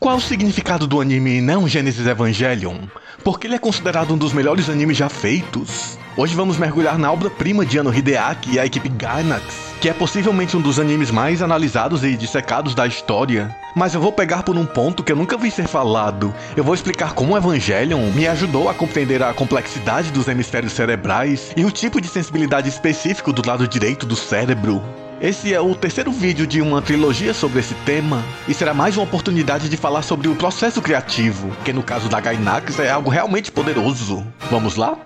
Qual o significado do anime Neon Genesis Evangelion? Por que ele é considerado um dos melhores animes já feitos? Hoje vamos mergulhar na obra-prima de Ano Hideaki e a equipe Gainax, que é possivelmente um dos animes mais analisados e dissecados da história. Mas eu vou pegar por um ponto que eu nunca vi ser falado. Eu vou explicar como Evangelion me ajudou a compreender a complexidade dos hemisférios cerebrais e o tipo de sensibilidade específico do lado direito do cérebro. Esse é o terceiro vídeo de uma trilogia sobre esse tema, e será mais uma oportunidade de falar sobre o processo criativo, que no caso da Gainax é algo realmente poderoso. Vamos lá?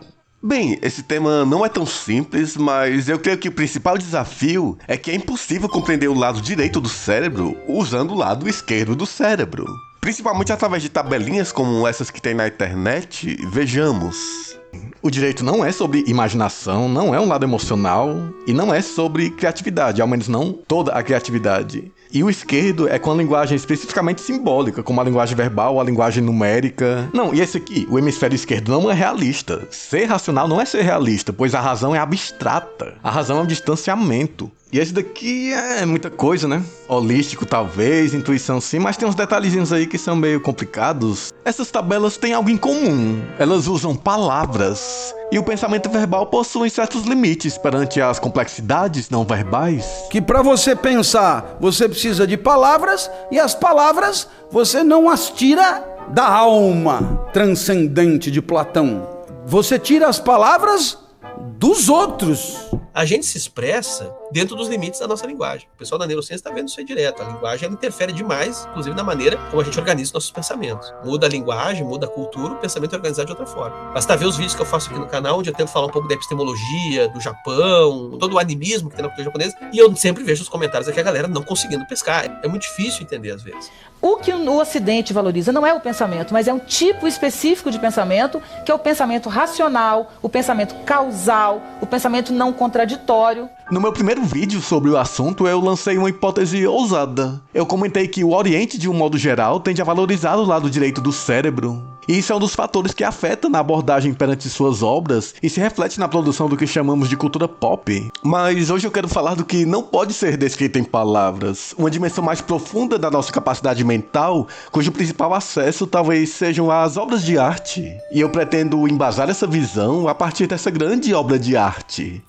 Bem, esse tema não é tão simples, mas eu creio que o principal desafio é que é impossível compreender o lado direito do cérebro usando o lado esquerdo do cérebro. Principalmente através de tabelinhas como essas que tem na internet. Vejamos. O direito não é sobre imaginação, não é um lado emocional e não é sobre criatividade, ao menos não toda a criatividade. E o esquerdo é com a linguagem especificamente simbólica, como a linguagem verbal, a linguagem numérica. Não, e esse aqui, o hemisfério esquerdo não é realista. Ser racional não é ser realista, pois a razão é abstrata. A razão é um distanciamento. E esse daqui é muita coisa, né? Holístico talvez, intuição sim, mas tem uns detalhezinhos aí que são meio complicados. Essas tabelas têm algo em comum. Elas usam palavras. E o pensamento verbal possui certos limites perante as complexidades não verbais. Que para você pensar, você precisa de palavras, e as palavras você não as tira da alma transcendente de Platão. Você tira as palavras dos outros. A gente se expressa dentro dos limites da nossa linguagem. O pessoal da neurociência está vendo isso aí direto. A linguagem ela interfere demais, inclusive na maneira como a gente organiza nossos pensamentos. Muda a linguagem, muda a cultura, o pensamento é organizado de outra forma. Basta ver os vídeos que eu faço aqui no canal, onde eu tento falar um pouco da epistemologia, do Japão, todo o animismo que tem na cultura japonesa, e eu sempre vejo os comentários aqui, a galera não conseguindo pescar. É muito difícil entender às vezes. O que o Ocidente valoriza não é o pensamento, mas é um tipo específico de pensamento, que é o pensamento racional, o pensamento causal, o pensamento não contraditório. No meu primeiro vídeo sobre o assunto, eu lancei uma hipótese ousada. Eu comentei que o Oriente, de um modo geral, tende a valorizar o lado direito do cérebro. E isso é um dos fatores que afeta na abordagem perante suas obras e se reflete na produção do que chamamos de cultura pop. Mas hoje eu quero falar do que não pode ser descrito em palavras, uma dimensão mais profunda da nossa capacidade mental, cujo principal acesso talvez sejam as obras de arte. E eu pretendo embasar essa visão a partir dessa grande obra de arte.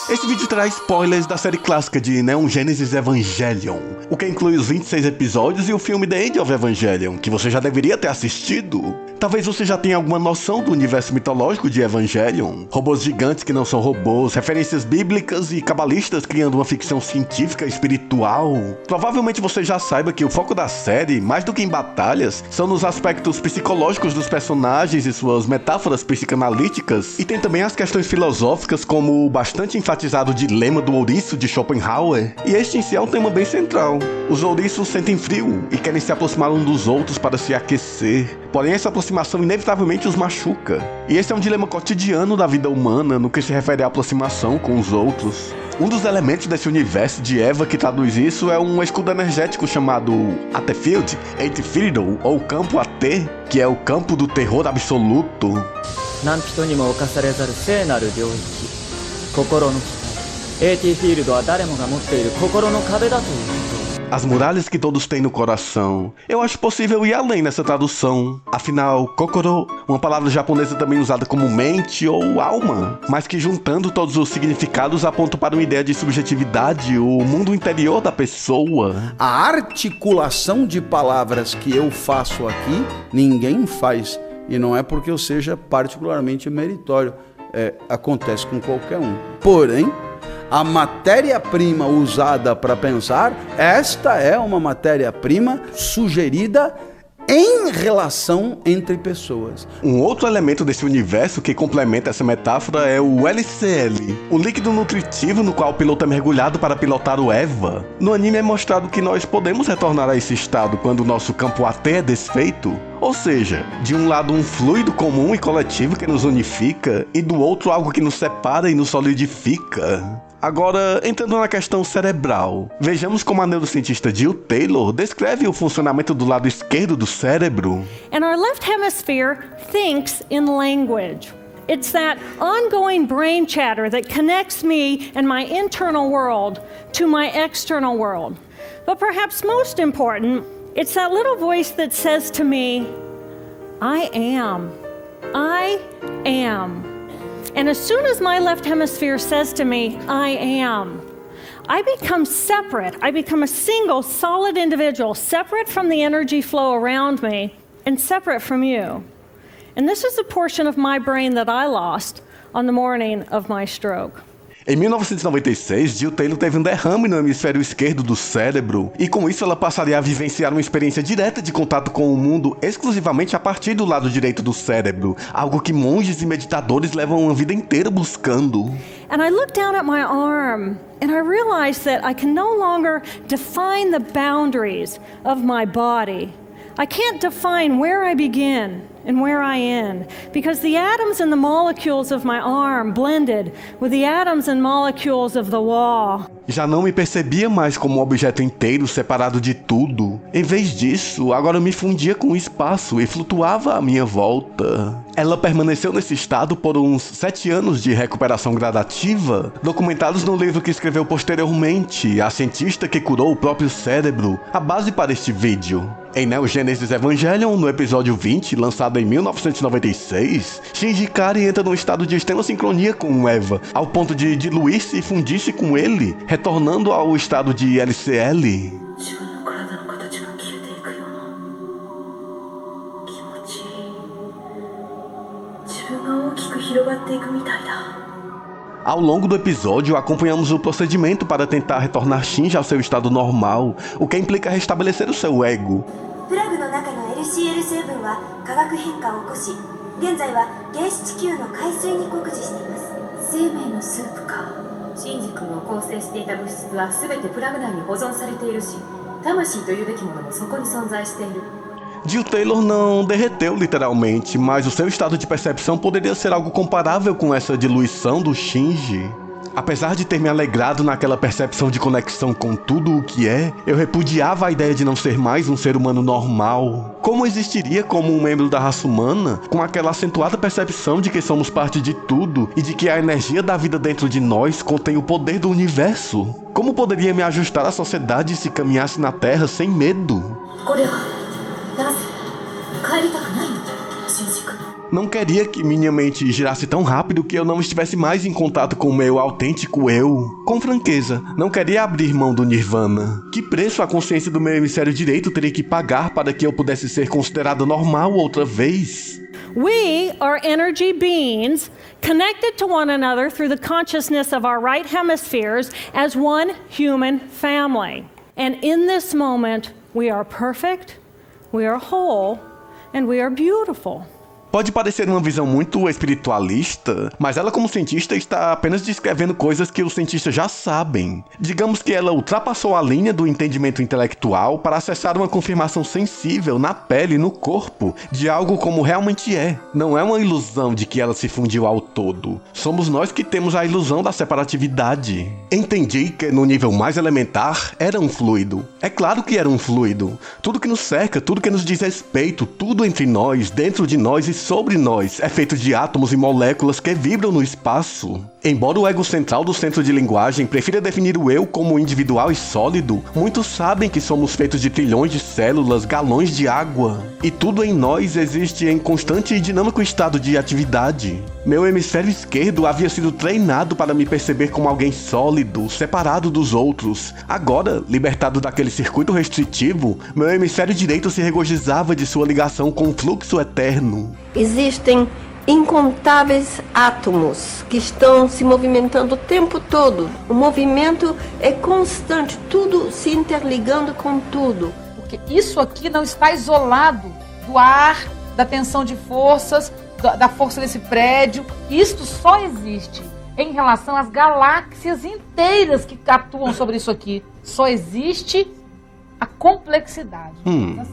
Esse vídeo traz spoilers da série clássica de Neon Genesis Evangelion, o que inclui os 26 episódios e o filme The End of Evangelion, que você já deveria ter assistido. Talvez você já tenha alguma noção do universo mitológico de Evangelion, robôs gigantes que não são robôs, referências bíblicas e cabalistas criando uma ficção científica espiritual. Provavelmente você já saiba que o foco da série, mais do que em batalhas, são nos aspectos psicológicos dos personagens e suas metáforas psicanalíticas, e tem também as questões filosóficas como o bastante enfatizado dilema do ouriço de Schopenhauer, e este em si é um tema bem central. Os ouriços sentem frio e querem se aproximar um dos outros para se aquecer, porém essa aproximação inevitavelmente os machuca. E esse é um dilema cotidiano da vida humana no que se refere à aproximação com os outros. Um dos elementos desse universo de Eva que traduz isso é um escudo energético chamado Atefield, Fiddle, ou Campo AT, que é o campo do terror absoluto. As muralhas que todos têm no coração. Eu acho possível ir além nessa tradução. Afinal, kokoro, uma palavra japonesa também usada como mente ou alma, mas que juntando todos os significados aponta para uma ideia de subjetividade, o mundo interior da pessoa. A articulação de palavras que eu faço aqui, ninguém faz. E não é porque eu seja particularmente meritório. Acontece com qualquer um. Porém, a matéria-prima usada para pensar, esta é uma matéria-prima sugerida em relação entre pessoas. Um outro elemento desse universo que complementa essa metáfora é o LCL, o líquido nutritivo no qual o piloto é mergulhado para pilotar o Eva. No anime é mostrado que nós podemos retornar a esse estado quando o nosso campo AT é desfeito, ou seja, de um lado um fluido comum e coletivo que nos unifica, e do outro algo que nos separa e nos solidifica. Agora, entrando na questão cerebral, vejamos como a neurocientista Jill Taylor descreve o funcionamento do lado esquerdo do cérebro. And our left hemisphere thinks in language. It's that ongoing brain chatter that connects me and my internal world to my external world. But perhaps most important, it's that little voice that says to me, I am. I am. And as soon as my left hemisphere says to me, I am, I become separate. I become a single, solid individual, separate from the energy flow around me and separate from you. And this is a portion of my brain that I lost on the morning of my stroke. Em 1996, Jill Taylor teve um derrame no hemisfério esquerdo do cérebro, e com isso ela passaria a vivenciar uma experiência direta de contato com o mundo exclusivamente a partir do lado direito do cérebro, algo que monges e meditadores levam uma vida inteira buscando. And I looked down at my arm and I realized that I can no longer define the boundaries of my body. I can't define where I begin and where I end, because the atoms and the molecules of my arm blended with the atoms and molecules of the wall. Já não me percebia mais como um objeto inteiro separado de tudo. Em vez disso, agora eu me fundia com o espaço e flutuava à minha volta. Ela permaneceu nesse estado por uns 7 anos de recuperação gradativa, documentados no livro que escreveu posteriormente, A Cientista que Curou o Próprio Cérebro, a base para este vídeo. Em Neo Genesis Evangelion, no episódio 20, lançado em 1996, Shinji Ikari entra num estado de extrema sincronia com Eva, ao ponto de diluir-se e fundir-se com ele, retornando ao estado de LCL. Ao longo do episódio, acompanhamos o procedimento para tentar retornar Shinji ao seu estado normal, o que implica restabelecer o seu ego. Jill Taylor não derreteu literalmente, mas o seu estado de percepção poderia ser algo comparável com essa diluição do Shinji. Apesar de ter me alegrado naquela percepção de conexão com tudo o que é, eu repudiava a ideia de não ser mais um ser humano normal. Como existiria como um membro da raça humana, com aquela acentuada percepção de que somos parte de tudo e de que a energia da vida dentro de nós contém o poder do universo? Como poderia me ajustar à sociedade se caminhasse na Terra sem medo? Não queria que minha mente girasse tão rápido que eu não estivesse mais em contato com o meu autêntico eu. Com franqueza, não queria abrir mão do Nirvana. Que preço a consciência do meu hemisfério direito teria que pagar para que eu pudesse ser considerado normal outra vez? We are energy beings connected to one another through the consciousness of our right hemispheres as one human family. And in this moment, we are perfect, we are whole, and we are beautiful. Pode parecer uma visão muito espiritualista, mas ela como cientista está apenas descrevendo coisas que os cientistas já sabem. Digamos que ela ultrapassou a linha do entendimento intelectual para acessar uma confirmação sensível na pele e no corpo de algo como realmente é. Não é uma ilusão de que ela se fundiu ao todo. Somos nós que temos a ilusão da separatividade. Entendi que no nível mais elementar era um fluido. É claro que era um fluido. Tudo que nos cerca, tudo que nos diz respeito, tudo entre nós, dentro de nós e sobre nós é feito de átomos e moléculas que vibram no espaço. Embora o ego central do centro de linguagem prefira definir o eu como individual e sólido, muitos sabem que somos feitos de trilhões de células, galões de água. E tudo em nós existe em constante e dinâmico estado de atividade. Meu hemisfério esquerdo havia sido treinado para me perceber como alguém sólido, separado dos outros. Agora, libertado daquele circuito restritivo, meu hemisfério direito se regozijava de sua ligação com o fluxo eterno. Existem incontáveis átomos que estão se movimentando o tempo todo. O movimento é constante, tudo se interligando com tudo. Porque isso aqui não está isolado do ar, da tensão de forças, da força desse prédio. Isto só existe em relação às galáxias inteiras que atuam sobre isso aqui. Só existe a complexidade.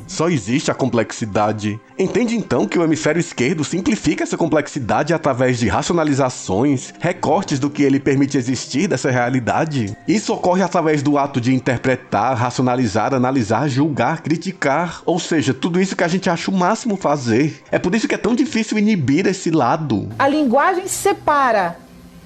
Só existe a complexidade. Entende então que o hemisfério esquerdo simplifica essa complexidade através de racionalizações, recortes do que ele permite existir dessa realidade? Isso ocorre através do ato de interpretar, racionalizar, analisar, julgar, criticar, ou seja, tudo isso que a gente acha o máximo fazer. É por isso que é tão difícil inibir esse lado. A linguagem separa,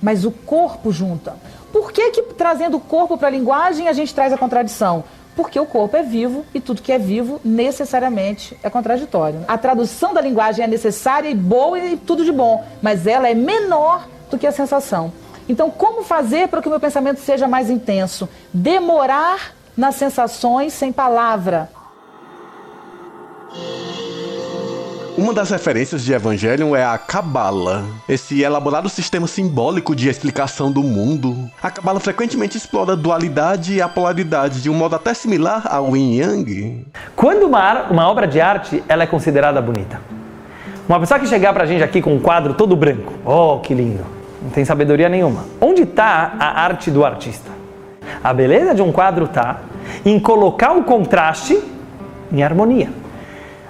mas o corpo junta. Por que trazendo o corpo para a linguagem a gente traz a contradição? porque o corpo é vivo e tudo que é vivo necessariamente é contraditório. A tradução da linguagem é necessária e boa e tudo de bom, mas ela é menor do que a sensação. Então, como fazer para que o meu pensamento seja mais intenso? Demorar nas sensações sem palavra. Uma das referências de Evangelion é a Cabala, esse elaborado sistema simbólico de explicação do mundo. A Cabala frequentemente explora a dualidade e a polaridade de um modo até similar ao Yin Yang. Quando uma obra de arte ela é considerada bonita? Uma pessoa que chegar pra gente aqui com um quadro todo branco, oh, que lindo, não tem sabedoria nenhuma. Onde está a arte do artista? A beleza de um quadro está em colocar o contraste em harmonia.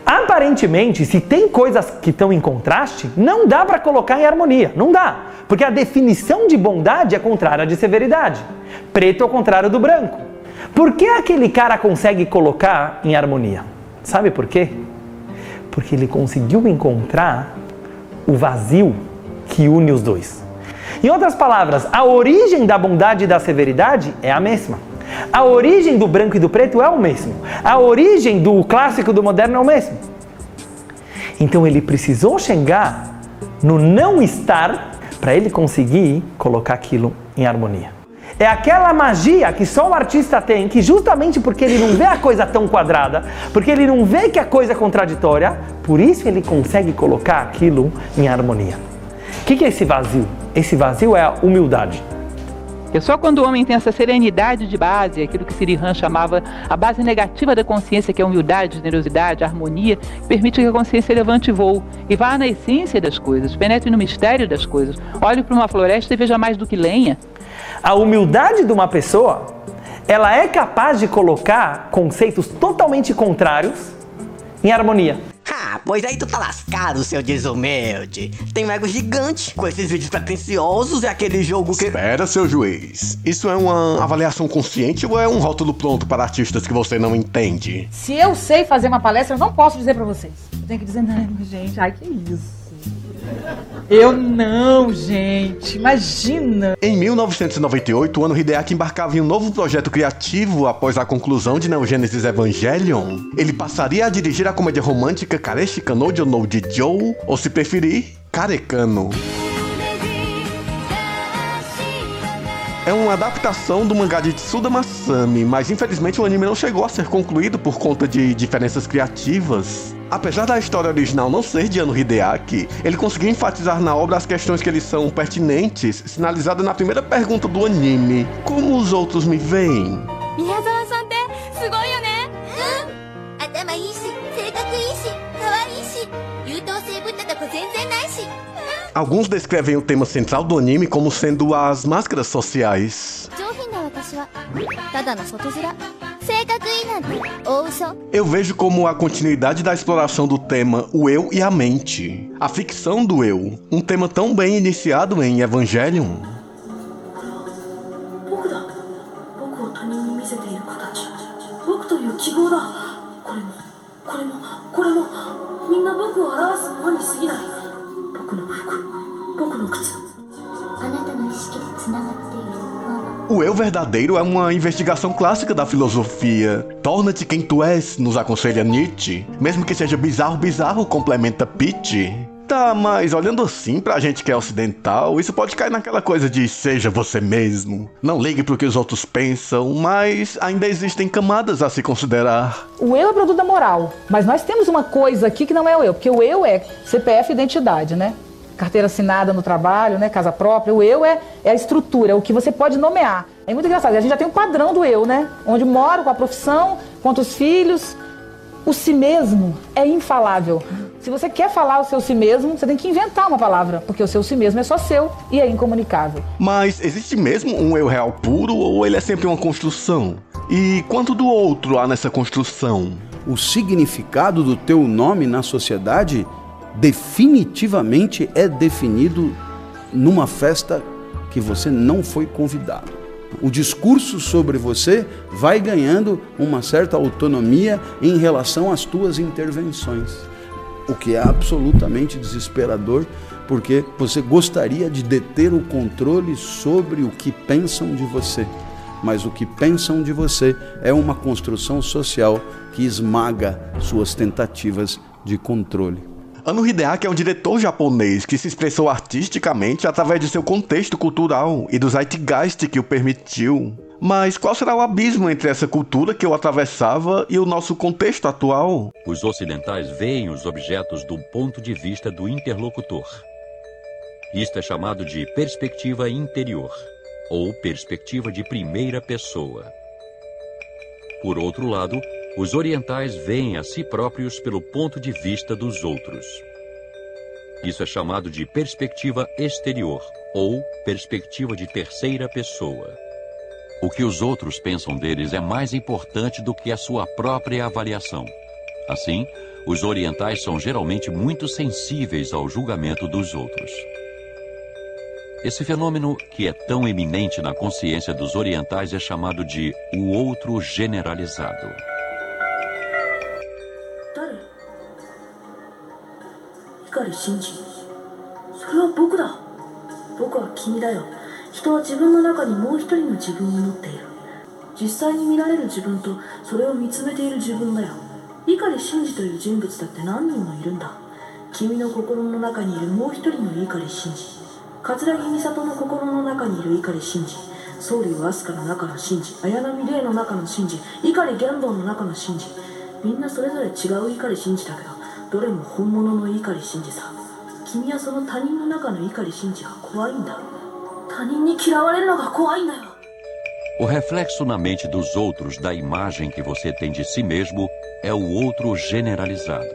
Aparentemente, se tem coisas que estão em contraste, não dá para colocar em harmonia, não dá. Porque a definição de bondade é contrária de severidade. Preto é o contrário do branco. Por que aquele cara consegue colocar em harmonia? Sabe por quê? Porque ele conseguiu encontrar o vazio que une os dois. Em outras palavras, a origem da bondade e da severidade é a mesma. A origem do branco e do preto é o mesmo. A origem do clássico e do moderno é o mesmo. Então ele precisou chegar no não estar para ele conseguir colocar aquilo em harmonia. É aquela magia que só o artista tem, que justamente porque ele não vê a coisa tão quadrada, porque ele não vê que a coisa é contraditória, por isso ele consegue colocar aquilo em harmonia. O que é esse vazio? Esse vazio é a humildade. É só quando o homem tem essa serenidade de base, aquilo que Sri Han chamava a base negativa da consciência, que é a humildade, generosidade, a harmonia, que permite que a consciência levante voo e vá na essência das coisas, penetre no mistério das coisas. Olhe para uma floresta e veja mais do que lenha. A humildade de uma pessoa, ela é capaz de colocar conceitos totalmente contrários em harmonia. Ah, pois aí tu tá lascado, seu desumilde. Tem um ego gigante com esses vídeos pretenciosos e aquele jogo que... Espera, seu juiz. Isso é uma avaliação consciente ou é um rótulo pronto para artistas que você não entende? Se eu sei fazer uma palestra, eu não posso dizer pra vocês. Eu tenho que dizer, não, gente, ai que isso. Eu não, gente, imagina. Em 1998, o Ano Hideaki embarcava em um novo projeto criativo após a conclusão de Neon Genesis Evangelion. Ele passaria a dirigir a comédia romântica Kareshi Kanojo no Jijou, ou se preferir, Karekano. É uma adaptação do mangá de Tsuda Masami, mas infelizmente o anime não chegou a ser concluído por conta de diferenças criativas. Apesar da história original não ser de Ano Hideaki, ele conseguiu enfatizar na obra as questões que lhes são pertinentes, sinalizadas na primeira pergunta do anime: como os outros me veem? Alguns descrevem o tema central do anime como sendo as máscaras sociais. Eu vejo como a continuidade da exploração do tema o eu e a mente, a ficção do eu, um tema tão bem iniciado em Evangelion. O eu verdadeiro é uma investigação clássica da filosofia. Torna-te quem tu és, nos aconselha Nietzsche. Mesmo que seja bizarro, complementa Pitt. Tá, mas olhando assim pra gente que é ocidental, isso pode cair naquela coisa de seja você mesmo. Não ligue pro que os outros pensam, mas ainda existem camadas a se considerar. O eu é produto da moral, mas nós temos uma coisa aqui que não é o eu, porque o eu é CPF e identidade, né? Carteira assinada no trabalho, né? Casa própria. O eu é a estrutura, é o que você pode nomear. É muito engraçado. A gente já tem um padrão do eu, né? Onde moro, com a profissão, quantos filhos. O si mesmo é infalável. Se você quer falar o seu si mesmo, você tem que inventar uma palavra, porque o seu si mesmo é só seu e é incomunicável. Mas existe mesmo um eu real puro ou ele é sempre uma construção? E quanto do outro há nessa construção? O significado do teu nome na sociedade definitivamente é definido numa festa que você não foi convidado. O discurso sobre você vai ganhando uma certa autonomia em relação às tuas intervenções, o que é absolutamente desesperador, porque você gostaria de deter o controle sobre o que pensam de você. mas o que pensam de você é uma construção social que esmaga suas tentativas de controle. Ano Hideaki é um diretor japonês que se expressou artisticamente através de seu contexto cultural e do zeitgeist que o permitiu. Mas qual será o abismo entre essa cultura que eu atravessava e o nosso contexto atual? Os ocidentais veem os objetos do ponto de vista do interlocutor. Isto é chamado de perspectiva interior, ou perspectiva de primeira pessoa. Por outro lado, os orientais veem a si próprios pelo ponto de vista dos outros. Isso é chamado de perspectiva exterior, ou perspectiva de terceira pessoa. O que os outros pensam deles é mais importante do que a sua própria avaliação. Assim, os orientais são geralmente muito sensíveis ao julgamento dos outros. Esse fenômeno, que é tão eminente na consciência dos orientais, é chamado de o outro generalizado. O reflexo na mente dos outros da imagem que você tem de si mesmo é o outro generalizado.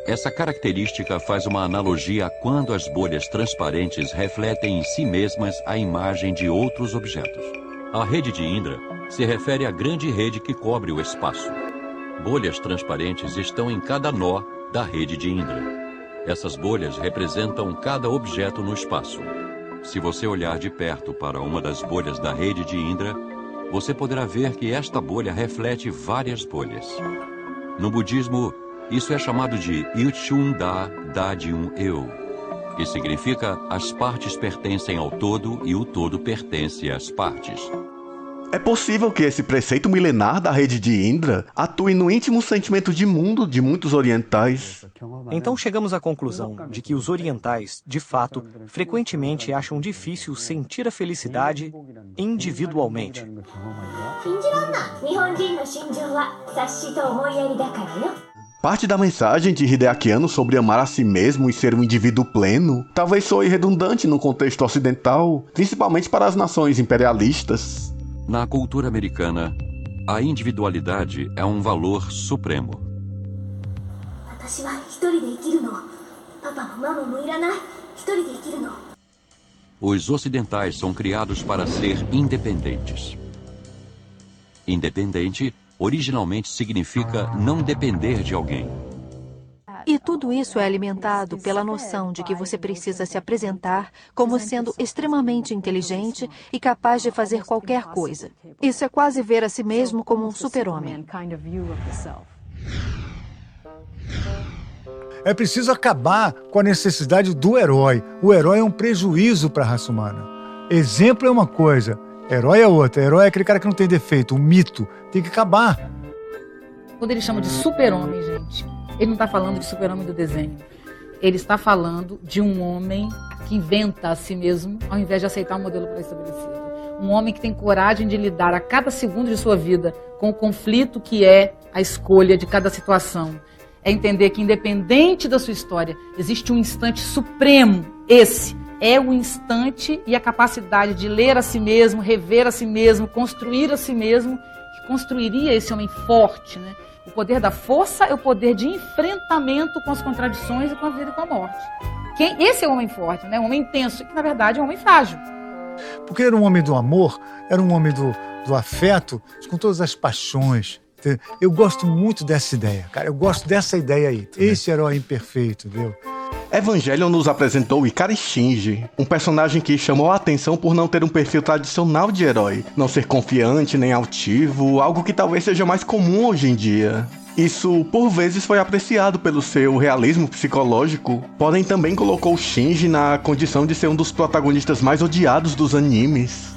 Essa característica faz uma analogia a quando as bolhas transparentes refletem em si mesmas a imagem de outros objetos. A rede de Indra se refere à grande rede que cobre o espaço. Bolhas transparentes estão em cada nó da rede de Indra. Essas bolhas representam cada objeto no espaço. Se você olhar de perto para uma das bolhas da rede de Indra, você poderá ver que esta bolha reflete várias bolhas. No budismo, isso é chamado de Yuchun-da Da-dyun-eu, que significa as partes pertencem ao todo e o todo pertence às partes. É possível que esse preceito milenar da rede de Indra atue no íntimo sentimento de mundo de muitos orientais. Então chegamos à conclusão de que os orientais, de fato, frequentemente acham difícil sentir a felicidade individualmente. Parte da mensagem de Hideaki Anno sobre amar a si mesmo e ser um indivíduo pleno talvez soe redundante no contexto ocidental, principalmente para as nações imperialistas. Na cultura americana, a individualidade é um valor supremo. Os ocidentais são criados para ser independentes. Independente originalmente significa não depender de alguém. E tudo isso é alimentado pela noção de que você precisa se apresentar como sendo extremamente inteligente e capaz de fazer qualquer coisa. Isso é quase ver a si mesmo como um super-homem. É preciso acabar com a necessidade do herói. O herói é um prejuízo para a raça humana. Exemplo é uma coisa, herói é outra. Herói é aquele cara que não tem defeito, um mito. Tem que acabar. Quando ele chama de super-homem, gente, ele não está falando de super-homem do desenho. Ele está falando de um homem que inventa a si mesmo, ao invés de aceitar um modelo pré-estabelecido. Um homem que tem coragem de lidar a cada segundo de sua vida com o conflito que é a escolha de cada situação. É entender que, independente da sua história, existe um instante supremo. Esse é o instante e a capacidade de ler a si mesmo, rever a si mesmo, construir a si mesmo, que construiria esse homem forte, né? O poder da força é o poder de enfrentamento com as contradições e com a vida e com a morte. Esse é o homem forte, né? Um homem intenso, que na verdade é um homem frágil. Porque era um homem do amor, era um homem do afeto, com todas as paixões. Eu gosto muito dessa ideia, cara. Eu gosto dessa ideia aí. Esse herói imperfeito, entendeu? Evangelion nos apresentou Ikari Shinji, um personagem que chamou a atenção por não ter um perfil tradicional de herói, não ser confiante nem altivo, algo que talvez seja mais comum hoje em dia. Isso, por vezes, foi apreciado pelo seu realismo psicológico, porém também colocou Shinji na condição de ser um dos protagonistas mais odiados dos animes.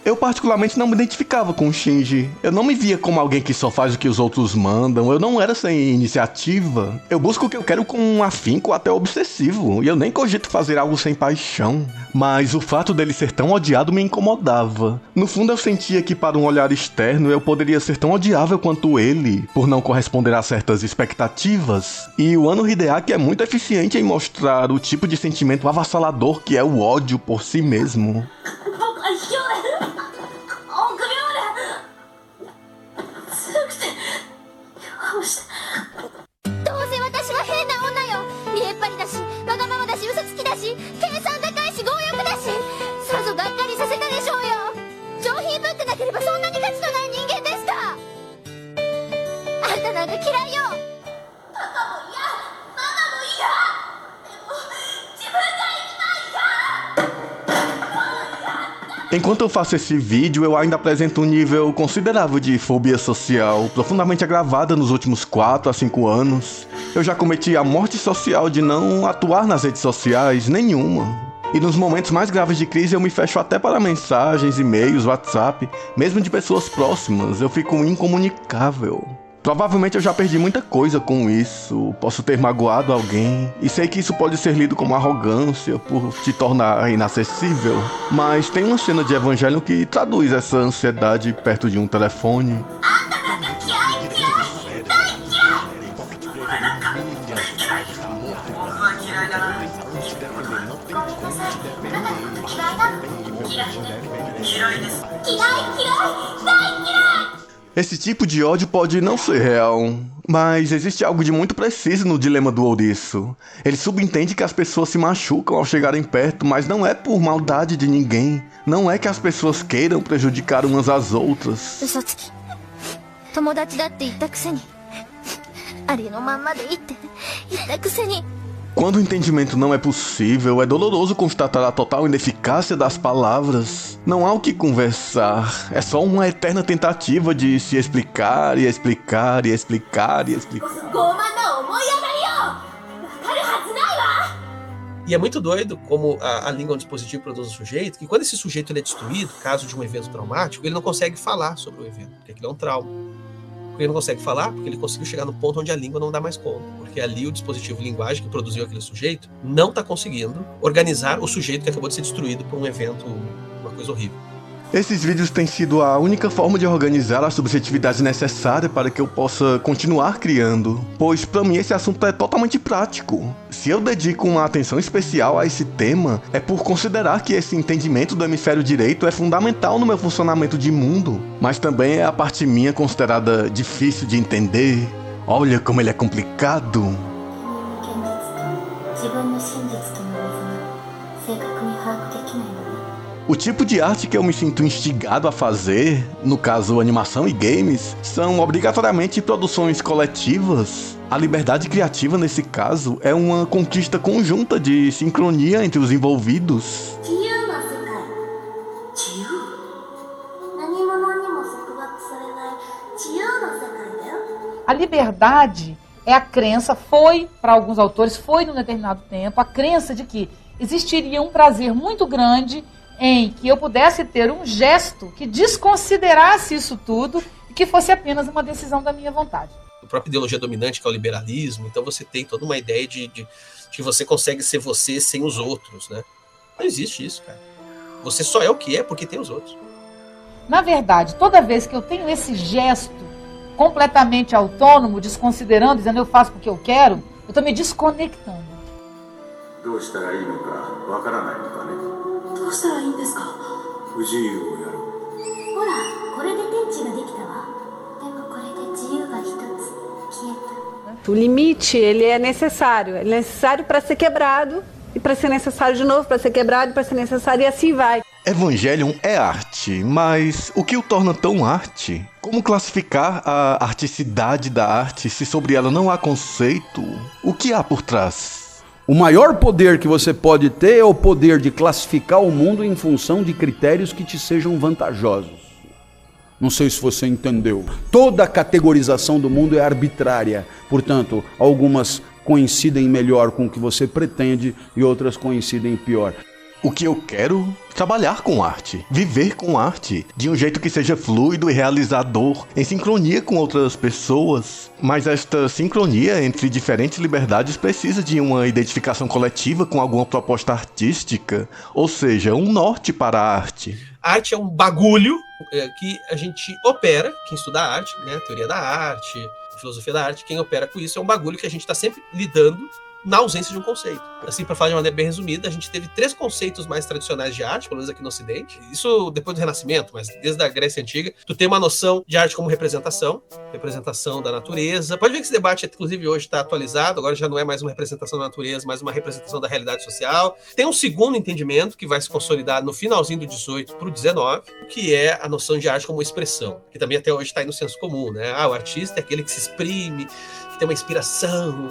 Eu particularmente não me identificava com o Shinji. Eu não me via como alguém que só faz o que os outros mandam. Eu não era sem iniciativa. Eu busco o que eu quero com um afinco até obsessivo. E eu nem cogito fazer algo sem paixão. Mas o fato dele ser tão odiado me incomodava. No fundo eu sentia que para um olhar externo eu poderia ser tão odiável quanto ele, por não corresponder a certas expectativas. E o Ano Hideaki é muito eficiente em mostrar o tipo de sentimento avassalador que é o ódio por si mesmo. Enquanto eu faço esse vídeo, eu ainda apresento um nível considerável de fobia social, profundamente agravada nos últimos 4 a 5 anos. Eu já cometi a morte social de não atuar nas redes sociais, nenhuma. E nos momentos mais graves de crise eu me fecho até para mensagens, e-mails, WhatsApp, mesmo de pessoas próximas, eu fico incomunicável. Provavelmente eu já perdi muita coisa com isso, posso ter magoado alguém, e sei que isso pode ser lido como arrogância por te tornar inacessível, mas tem uma cena de Evangelion que traduz essa ansiedade perto de um telefone. Esse tipo de ódio pode não ser real, mas existe algo de muito preciso no dilema do ouriço. Ele subentende que as pessoas se machucam ao chegarem perto, mas não é por maldade de ninguém. Não é que as pessoas queiram prejudicar umas às outras. Quando o entendimento não é possível, é doloroso constatar a total ineficácia das palavras. Não há o que conversar, é só uma eterna tentativa de se explicar e explicar e explicar e explicar. E é muito doido como a língua é um dispositivo produz um sujeito, que quando esse sujeito ele é destruído, caso de um evento traumático, ele não consegue falar sobre o evento, porque aquilo é um trauma. Porque ele não consegue falar, porque ele conseguiu chegar no ponto onde a língua não dá mais conta. Porque ali o dispositivo linguagem que produziu aquele sujeito não está conseguindo organizar o sujeito que acabou de ser destruído por um evento, uma coisa horrível. Esses vídeos têm sido a única forma de organizar a subjetividade necessária para que eu possa continuar criando, pois para mim esse assunto é totalmente prático. Se eu dedico uma atenção especial a esse tema, é por considerar que esse entendimento do hemisfério direito é fundamental no meu funcionamento de mundo, mas também é a parte minha considerada difícil de entender. Olha como ele é complicado. O tipo de arte que eu me sinto instigado a fazer, no caso animação e games, são obrigatoriamente produções coletivas. A liberdade criativa nesse caso é uma conquista conjunta de sincronia entre os envolvidos. A liberdade é a crença, foi para alguns autores, foi num determinado tempo, a crença de que existiria um prazer muito grande em que eu pudesse ter um gesto que desconsiderasse isso tudo e que fosse apenas uma decisão da minha vontade. A própria ideologia dominante, que é o liberalismo, então você tem toda uma ideia de que você consegue ser você sem os outros, né? Não existe isso, cara. Você só é o que é porque tem os outros. Na verdade, toda vez que eu tenho esse gesto completamente autônomo, desconsiderando, dizendo eu faço porque eu quero, eu estou me desconectando. O limite, ele é necessário para ser quebrado e para ser necessário de novo, para ser quebrado e para ser necessário, e assim vai. Evangelion é arte, mas o que o torna tão arte? Como classificar a articidade da arte se sobre ela não há conceito? O que há por trás? O maior poder que você pode ter é o poder de classificar o mundo em função de critérios que te sejam vantajosos. Não sei se você entendeu. Toda a categorização do mundo é arbitrária. Portanto, algumas coincidem melhor com o que você pretende e outras coincidem pior. O que eu quero? Trabalhar com arte, viver com arte, de um jeito que seja fluido e realizador, em sincronia com outras pessoas. Mas esta sincronia entre diferentes liberdades precisa de uma identificação coletiva com alguma proposta artística, ou seja, um norte para a arte. A arte é um bagulho que a gente opera, quem estuda arte, né, teoria da arte, filosofia da arte, quem opera com isso é um bagulho que a gente está sempre lidando na ausência de um conceito. Assim, para falar de maneira bem resumida, a gente teve 3 conceitos mais tradicionais de arte, pelo menos aqui no Ocidente. Isso depois do Renascimento, mas desde a Grécia Antiga. Tu tem uma noção de arte como representação da natureza. Pode ver que esse debate, inclusive, hoje está atualizado, agora já não é mais uma representação da natureza, mas uma representação da realidade social. Tem um segundo entendimento que vai se consolidar no finalzinho do 18 para o 19, que é a noção de arte como expressão, que também até hoje está aí no senso comum, né? O artista é aquele que se exprime, que tem uma inspiração,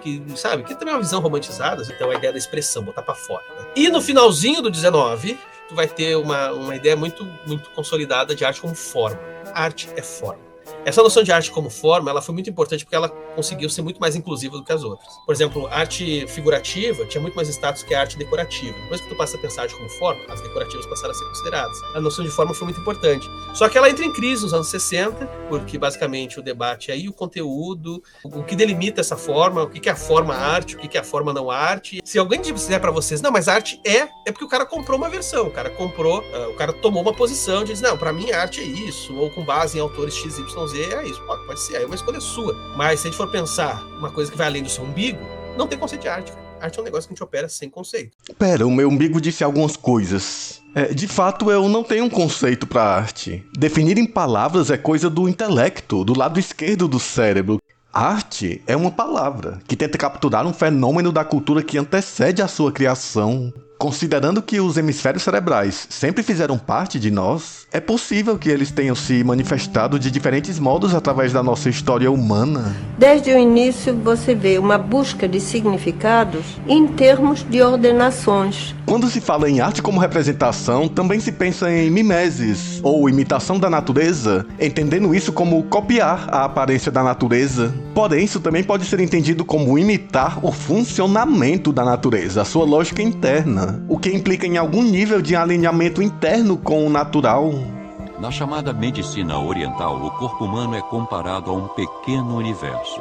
que, sabe, que também é uma visão romantizada, então a ideia da expressão, botar pra fora, né? E no finalzinho do 19, tu vai ter uma ideia muito, muito consolidada de arte como forma. Arte é forma. Essa noção de arte como forma, ela foi muito importante porque ela conseguiu ser muito mais inclusiva do que as outras. Por exemplo, a arte figurativa tinha muito mais status que a arte decorativa. Depois que tu passa a pensar a arte como forma, as decorativas passaram a ser consideradas. A noção de forma foi muito importante. Só que ela entra em crise nos anos 60, porque basicamente o debate é aí o conteúdo, o que delimita essa forma, o que é a forma arte, o que é a forma não arte. Se alguém disser pra vocês, não, mas a arte é porque o cara comprou uma versão, o cara tomou uma posição, diz, não, pra mim a arte é isso, ou com base em autores XYZ, é isso, pode ser, aí é uma escolha sua. Mas se a gente for pensar uma coisa que vai além do seu umbigo, não tem conceito de arte. Arte é um negócio que a gente opera sem conceito. Pera, o meu umbigo disse algumas coisas. De fato, eu não tenho um conceito pra arte. Definir em palavras é coisa do intelecto, do lado esquerdo do cérebro. Arte é uma palavra que tenta capturar um fenômeno da cultura que antecede a sua criação. Considerando que os hemisférios cerebrais sempre fizeram parte de nós, é possível que eles tenham se manifestado de diferentes modos através da nossa história humana. Desde o início você vê uma busca de significados em termos de ordenações. Quando se fala em arte como representação, também se pensa em mimeses, ou imitação da natureza, entendendo isso como copiar a aparência da natureza. Porém, isso também pode ser entendido como imitar o funcionamento da natureza, a sua lógica interna, o que implica em algum nível de alinhamento interno com o natural. Na chamada medicina oriental, o corpo humano é comparado a um pequeno universo.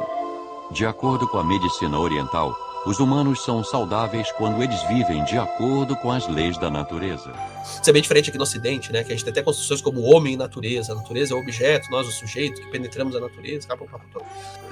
De acordo com a medicina oriental, os humanos são saudáveis quando eles vivem de acordo com as leis da natureza. Isso é bem diferente aqui no Ocidente, né? Que a gente tem até construções como homem e natureza. A natureza é o objeto, nós o sujeito, que penetramos a natureza.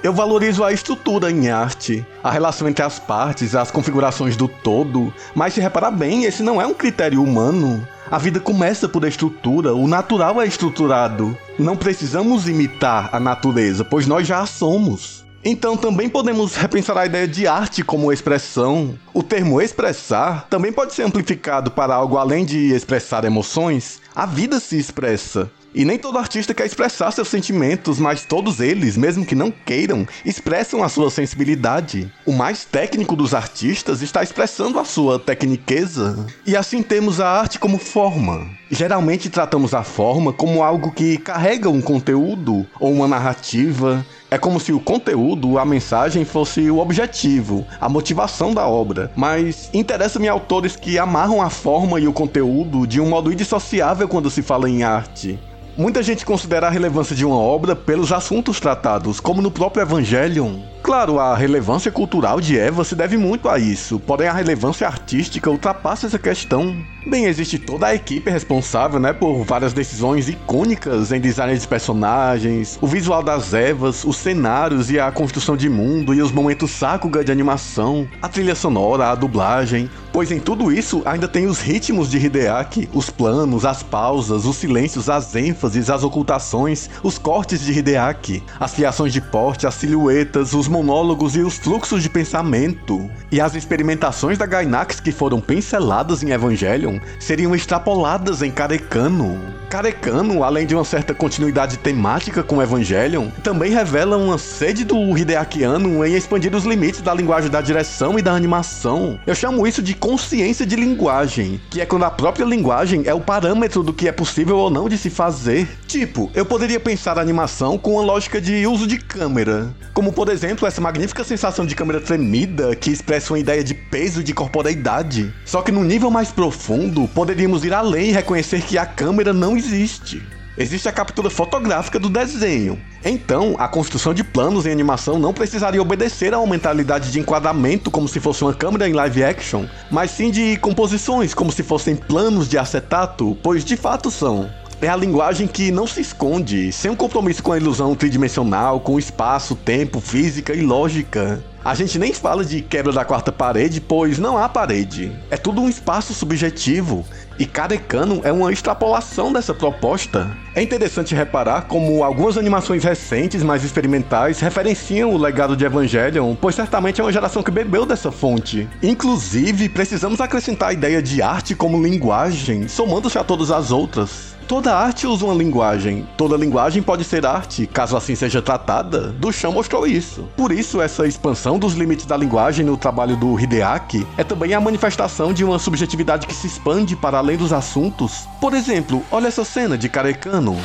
Eu valorizo a estrutura em arte, a relação entre as partes, as configurações do todo. Mas se reparar bem, esse não é um critério humano. A vida começa por estrutura, o natural é estruturado. Não precisamos imitar a natureza, pois nós já a somos. Então também podemos repensar a ideia de arte como expressão. O termo expressar também pode ser amplificado para algo além de expressar emoções. A vida se expressa. E nem todo artista quer expressar seus sentimentos, mas todos eles, mesmo que não queiram, expressam a sua sensibilidade. O mais técnico dos artistas está expressando a sua tecniqueza. E assim temos a arte como forma. Geralmente tratamos a forma como algo que carrega um conteúdo ou uma narrativa. É como se o conteúdo, a mensagem, fosse o objetivo, a motivação da obra. Mas interessa-me autores que amarram a forma e o conteúdo de um modo indissociável quando se fala em arte. Muita gente considera a relevância de uma obra pelos assuntos tratados, como no próprio Evangelion. Claro, a relevância cultural de Eva se deve muito a isso, porém a relevância artística ultrapassa essa questão. Bem, existe toda a equipe responsável, por várias decisões icônicas em design de personagens, o visual das Evas, os cenários e a construção de mundo e os momentos Sakuga de animação, a trilha sonora, a dublagem, pois em tudo isso ainda tem os ritmos de Hideaki, os planos, as pausas, os silêncios, as ênfases, as ocultações, os cortes de Hideaki, as criações de porte, as silhuetas, os monólogos e os fluxos de pensamento. E as experimentações da Gainax que foram pinceladas em Evangelion Evangelion seriam extrapoladas em Karekano. Karekano, além de uma certa continuidade temática com Evangelion, também revela uma sede do Hideaki Anno em expandir os limites da linguagem da direção e da animação. Eu chamo isso de consciência de linguagem, que é quando a própria linguagem é o parâmetro do que é possível ou não de se fazer. Tipo, eu poderia pensar a animação com uma lógica de uso de câmera, como por exemplo essa magnífica sensação de câmera tremida que expressa uma ideia de peso e de corporeidade. Só que num nível mais profundo, poderíamos ir além e reconhecer que a câmera não existe. Existe a captura fotográfica do desenho. Então, a construção de planos em animação não precisaria obedecer a uma mentalidade de enquadramento como se fosse uma câmera em live action, mas sim de composições como se fossem planos de acetato, pois de fato são. É a linguagem que não se esconde, sem um compromisso com a ilusão tridimensional, com espaço, tempo, física e lógica. A gente nem fala de quebra da quarta parede, pois não há parede. É tudo um espaço subjetivo, e Karekano é uma extrapolação dessa proposta. É interessante reparar como algumas animações recentes, mais experimentais, referenciam o legado de Evangelion, pois certamente é uma geração que bebeu dessa fonte. Inclusive, precisamos acrescentar a ideia de arte como linguagem, somando-se a todas as outras. Toda arte usa uma linguagem. Toda linguagem pode ser arte, caso assim seja tratada. Duchamp mostrou isso. Por isso, essa expansão dos limites da linguagem no trabalho do Hideaki é também a manifestação de uma subjetividade que se expande para além dos assuntos. Por exemplo, olha essa cena de Karekano.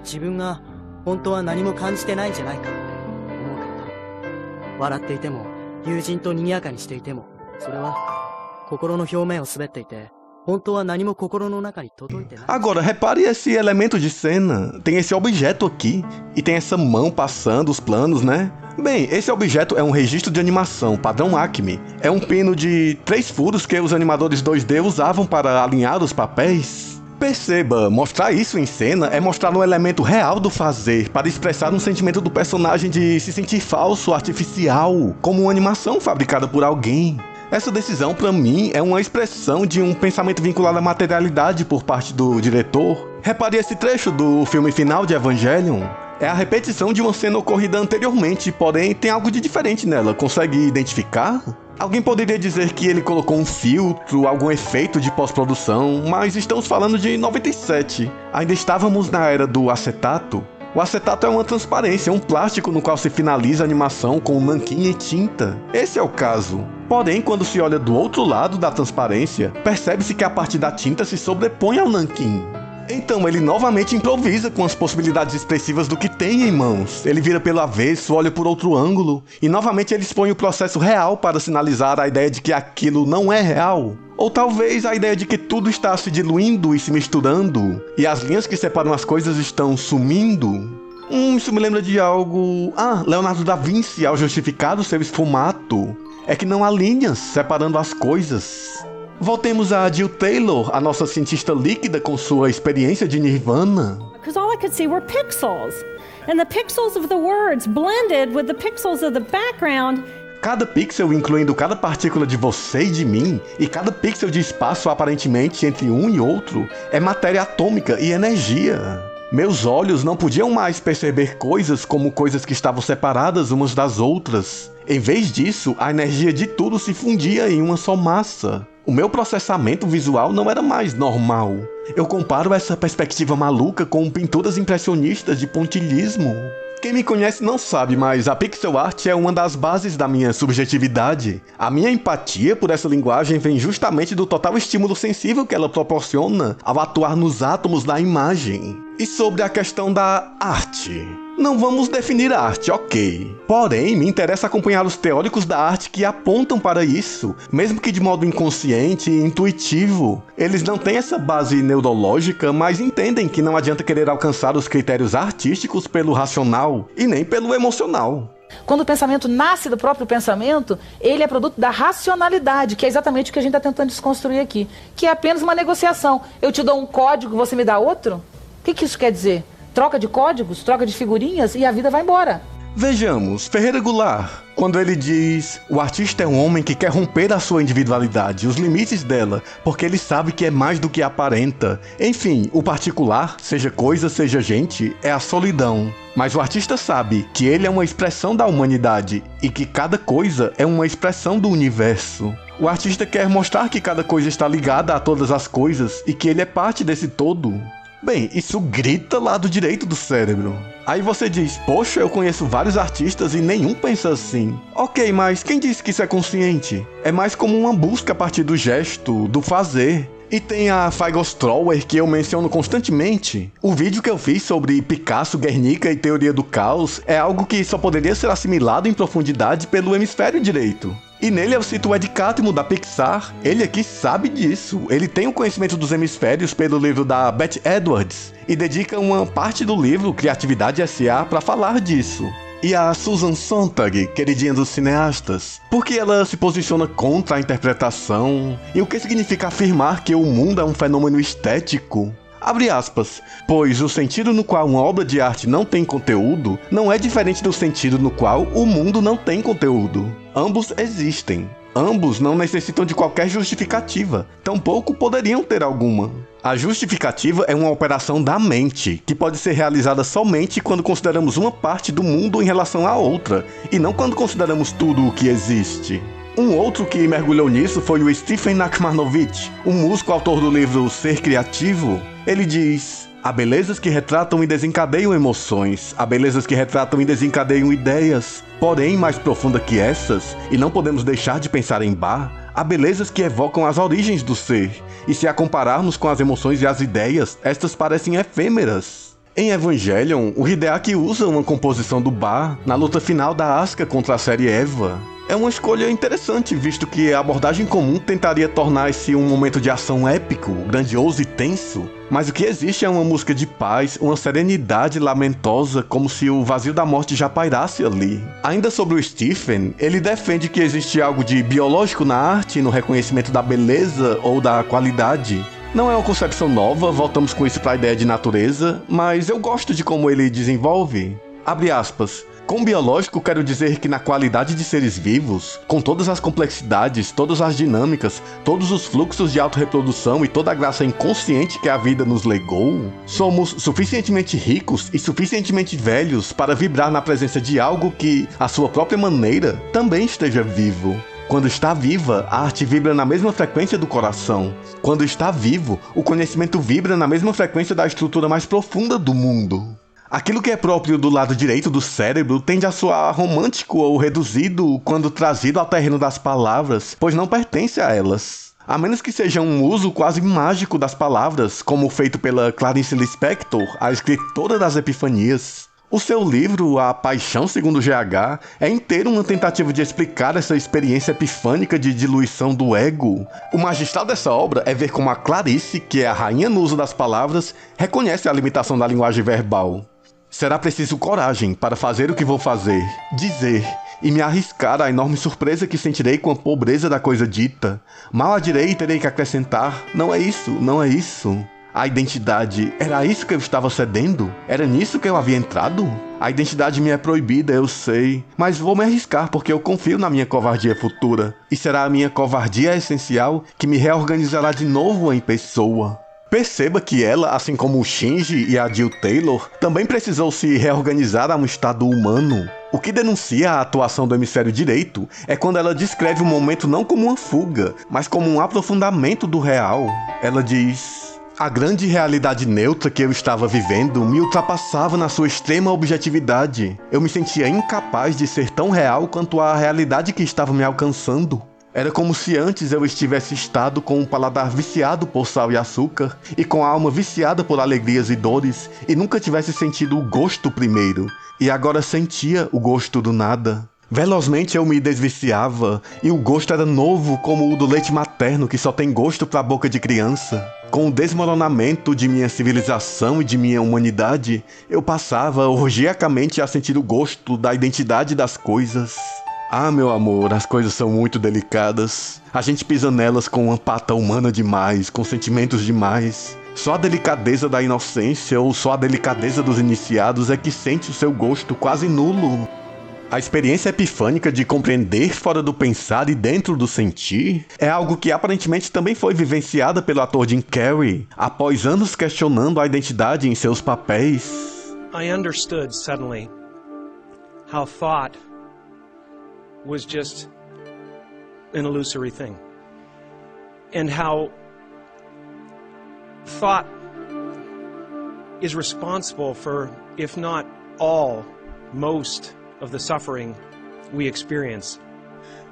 自分が本当は何も感じてないんじゃないか思うからだ。笑っていても、友人と賑やかにしていても、それは心の表面を滑っていて。Agora, repare esse elemento de cena. Tem esse objeto aqui, e tem essa mão passando os planos, né? Bem, esse objeto é um registro de animação, padrão Acme. É um pino de 3 furos que os animadores 2D usavam para alinhar os papéis. Perceba, mostrar isso em cena é mostrar um elemento real do fazer, para expressar um sentimento do personagem de se sentir falso, artificial, como uma animação fabricada por alguém. Essa decisão, pra mim, é uma expressão de um pensamento vinculado à materialidade por parte do diretor. Repare esse trecho do filme final de Evangelion. É a repetição de uma cena ocorrida anteriormente, porém tem algo de diferente nela. Consegue identificar? Alguém poderia dizer que ele colocou um filtro, algum efeito de pós-produção, mas estamos falando de 97. Ainda estávamos na era do acetato. O acetato é uma transparência, um plástico no qual se finaliza a animação com nanquim e tinta. Esse é o caso. Porém, quando se olha do outro lado da transparência, percebe-se que a parte da tinta se sobrepõe ao nanquim. Então ele novamente improvisa com as possibilidades expressivas do que tem em mãos. Ele vira pelo avesso, olha por outro ângulo, e novamente ele expõe o processo real para sinalizar a ideia de que aquilo não é real. Ou talvez a ideia de que tudo está se diluindo e se misturando, e as linhas que separam as coisas estão sumindo. Isso me lembra de algo... Leonardo da Vinci, ao justificar o seu esfumato, é que não há linhas separando as coisas. Voltemos a Jill Taylor, a nossa cientista líquida com sua experiência de Nirvana. Because all I could see were pixels, and the pixels of the words blended with the pixels of the background. Cada pixel, incluindo cada partícula de você e de mim, e cada pixel de espaço aparentemente entre um e outro, é matéria atômica e energia. Meus olhos não podiam mais perceber coisas como coisas que estavam separadas umas das outras. Em vez disso, a energia de tudo se fundia em uma só massa. O meu processamento visual não era mais normal. Eu comparo essa perspectiva maluca com pinturas impressionistas de pontilhismo. Quem me conhece não sabe, mas a pixel art é uma das bases da minha subjetividade. A minha empatia por essa linguagem vem justamente do total estímulo sensível que ela proporciona ao atuar nos átomos da imagem. E sobre a questão da arte... Não vamos definir a arte, ok. Porém, me interessa acompanhar os teóricos da arte que apontam para isso, mesmo que de modo inconsciente e intuitivo. Eles não têm essa base neurológica, mas entendem que não adianta querer alcançar os critérios artísticos pelo racional e nem pelo emocional. Quando o pensamento nasce do próprio pensamento, ele é produto da racionalidade, que é exatamente o que a gente está tentando desconstruir aqui, que é apenas uma negociação. Eu te dou um código, você me dá outro? O que isso quer dizer? Troca de códigos, troca de figurinhas e a vida vai embora. Vejamos, Ferreira Goulart, quando ele diz: o artista é um homem que quer romper a sua individualidade, os limites dela, porque ele sabe que é mais do que aparenta. Enfim, o particular, seja coisa, seja gente, é a solidão. Mas o artista sabe que ele é uma expressão da humanidade e que cada coisa é uma expressão do universo. O artista quer mostrar que cada coisa está ligada a todas as coisas e que ele é parte desse todo. Bem, isso grita lado direito do cérebro. Aí você diz, poxa, eu conheço vários artistas e nenhum pensa assim. Ok, mas quem disse que isso é consciente? É mais como uma busca a partir do gesto, do fazer. E tem a Feigenstrauer, que eu menciono constantemente. O vídeo que eu fiz sobre Picasso, Guernica e Teoria do Caos é algo que só poderia ser assimilado em profundidade pelo hemisfério direito. E nele eu cito o Ed Catmull da Pixar. Ele aqui sabe disso. Ele tem o conhecimento dos hemisférios pelo livro da Beth Edwards e dedica uma parte do livro, Criatividade S.A., para falar disso. E a Susan Sontag, queridinha dos cineastas, porque ela se posiciona contra a interpretação e o que significa afirmar que o mundo é um fenômeno estético. Abre aspas, pois o sentido no qual uma obra de arte não tem conteúdo não é diferente do sentido no qual o mundo não tem conteúdo. Ambos existem. Ambos não necessitam de qualquer justificativa, tampouco poderiam ter alguma. A justificativa é uma operação da mente, que pode ser realizada somente quando consideramos uma parte do mundo em relação à outra, e não quando consideramos tudo o que existe. Um outro que mergulhou nisso foi o Stephen Nachmanovitch, um músico autor do livro Ser Criativo. Ele diz: há belezas que retratam e desencadeiam emoções, há belezas que retratam e desencadeiam ideias. Porém, mais profunda que essas, e não podemos deixar de pensar em Bach, há belezas que evocam as origens do ser, e se a compararmos com as emoções e as ideias, estas parecem efêmeras. Em Evangelion, o Hideaki usa uma composição do Bach na luta final da Asuka contra a série Eva. É uma escolha interessante, visto que a abordagem comum tentaria tornar esse um momento de ação épico, grandioso e tenso, mas o que existe é uma música de paz, uma serenidade lamentosa, como se o vazio da morte já pairasse ali. Ainda sobre o Stephen, ele defende que existe algo de biológico na arte, no reconhecimento da beleza ou da qualidade. Não é uma concepção nova, voltamos com isso para a ideia de natureza, mas eu gosto de como ele desenvolve. Abre aspas. Com biológico, quero dizer que na qualidade de seres vivos, com todas as complexidades, todas as dinâmicas, todos os fluxos de autorreprodução e toda a graça inconsciente que a vida nos legou, somos suficientemente ricos e suficientemente velhos para vibrar na presença de algo que, à sua própria maneira, também esteja vivo. Quando está viva, a arte vibra na mesma frequência do coração. Quando está vivo, o conhecimento vibra na mesma frequência da estrutura mais profunda do mundo. Aquilo que é próprio do lado direito do cérebro tende a soar romântico ou reduzido quando trazido ao terreno das palavras, pois não pertence a elas. A menos que seja um uso quase mágico das palavras, como feito pela Clarice Lispector, a escritora das Epifanias. O seu livro, A Paixão segundo GH, é inteiro uma tentativa de explicar essa experiência epifânica de diluição do ego. O magistral dessa obra é ver como a Clarice, que é a rainha no uso das palavras, reconhece a limitação da linguagem verbal. Será preciso coragem para fazer o que vou fazer, dizer, e me arriscar à enorme surpresa que sentirei com a pobreza da coisa dita. Mal a direi e terei que acrescentar, não é isso, não é isso. A identidade, era isso que eu estava cedendo? Era nisso que eu havia entrado? A identidade me é proibida, eu sei, mas vou me arriscar porque eu confio na minha covardia futura. E será a minha covardia essencial que me reorganizará de novo em pessoa. Perceba que ela, assim como o Shinji e a Jill Taylor, também precisou se reorganizar a um estado humano. O que denuncia a atuação do hemisfério direito é quando ela descreve o momento não como uma fuga, mas como um aprofundamento do real. Ela diz: a grande realidade neutra que eu estava vivendo me ultrapassava na sua extrema objetividade. Eu me sentia incapaz de ser tão real quanto a realidade que estava me alcançando. Era como se antes eu estivesse estado com um paladar viciado por sal e açúcar e com a alma viciada por alegrias e dores e nunca tivesse sentido o gosto primeiro, e agora sentia o gosto do nada. Velozmente eu me desviciava e o gosto era novo como o do leite materno que só tem gosto para a boca de criança. Com o desmoronamento de minha civilização e de minha humanidade, eu passava orgiacamente a sentir o gosto da identidade das coisas. Ah, meu amor, as coisas são muito delicadas. A gente pisa nelas com uma pata humana demais, com sentimentos demais. Só a delicadeza da inocência ou só a delicadeza dos iniciados é que sente o seu gosto quase nulo. A experiência epifânica de compreender fora do pensar e dentro do sentir é algo que aparentemente também foi vivenciada pelo ator Jim Carrey, após anos questionando a identidade em seus papéis. I understood suddenly how thought was just an illusory thing. and how thought is responsible for, if not all, most of the suffering we experience.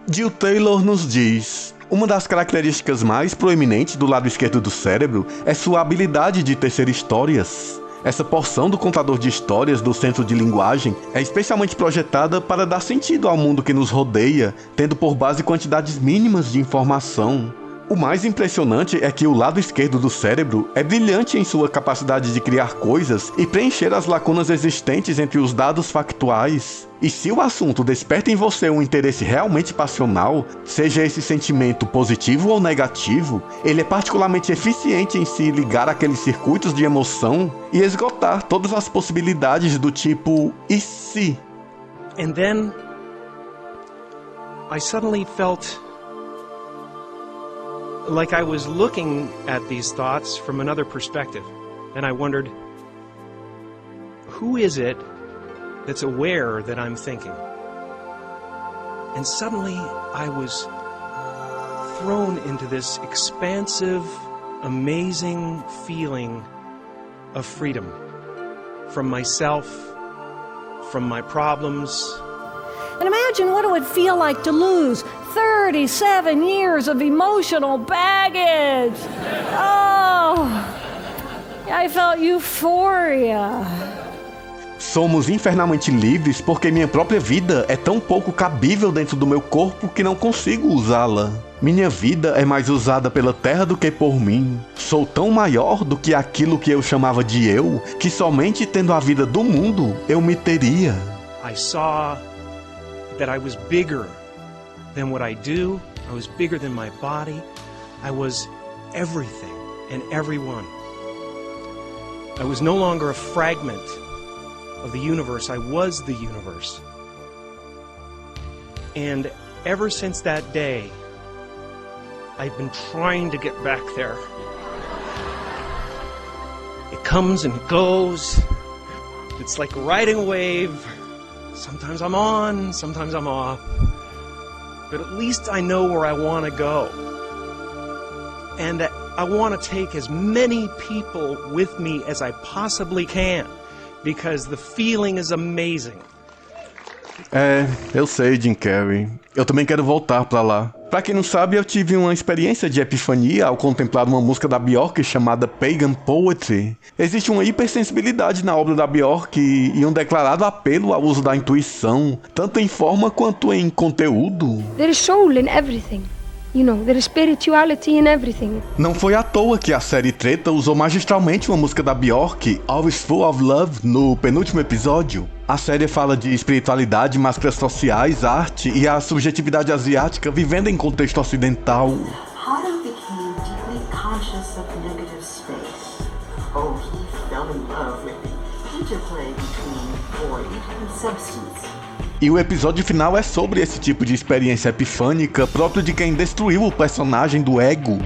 Jill Taylor nos diz: uma das características mais proeminentes do lado esquerdo do cérebro é sua habilidade de tecer histórias. Essa porção do contador de histórias do centro de linguagem é especialmente projetada para dar sentido ao mundo que nos rodeia, tendo por base quantidades mínimas de informação. O mais impressionante é que o lado esquerdo do cérebro é brilhante em sua capacidade de criar coisas e preencher as lacunas existentes entre os dados factuais. E se o assunto desperta em você um interesse realmente passional, seja esse sentimento positivo ou negativo, ele é particularmente eficiente em se ligar àqueles circuitos de emoção e esgotar todas as possibilidades do tipo "e se?". And then I suddenly felt like I was looking at these thoughts from another perspective, and I wondered, who is it that's aware that I'm thinking? And suddenly I was thrown into this expansive, amazing feeling of freedom from myself, from my problems. And imagine what it would feel like to lose 37 years of emotional baggage. Oh, I felt euphoria. Somos infernalmente livres porque minha própria vida é tão pouco cabível dentro do meu corpo que não consigo usá-la. Minha vida é mais usada pela terra do que por mim. Sou tão maior do que aquilo que eu chamava de eu, que somente tendo a vida do mundo eu me teria. I saw that I was bigger than what I do. I was bigger than my body. I was everything and everyone. I was no longer a fragment of the universe. I was the universe. And ever since that day, I've been trying to get back there. It comes and goes. It's like riding a wave. Sometimes I'm on, sometimes I'm off. But at least I know where I want to go. And I want to take as many people with me as I possibly can, because the feeling is amazing. Eu sei, Jim Carrey. Eu também quero voltar pra lá. Pra quem não sabe, eu tive uma experiência de epifania ao contemplar uma música da Björk chamada Pagan Poetry. Existe uma hipersensibilidade na obra da Björk e um declarado apelo ao uso da intuição, tanto em forma quanto em conteúdo. There is soul in everything. You know, there is spirituality in everything. Não foi à toa que a série Treta usou magistralmente uma música da Björk, Always Full of Love, no penúltimo episódio. A série fala de espiritualidade, máscaras sociais, arte e a subjetividade asiática vivendo em contexto ocidental. Otto became deeply conscious of negative space. Oh, he fell in love with the interplay between void and substance. E o episódio final é sobre esse tipo de experiência epifânica próprio de quem destruiu o personagem do ego.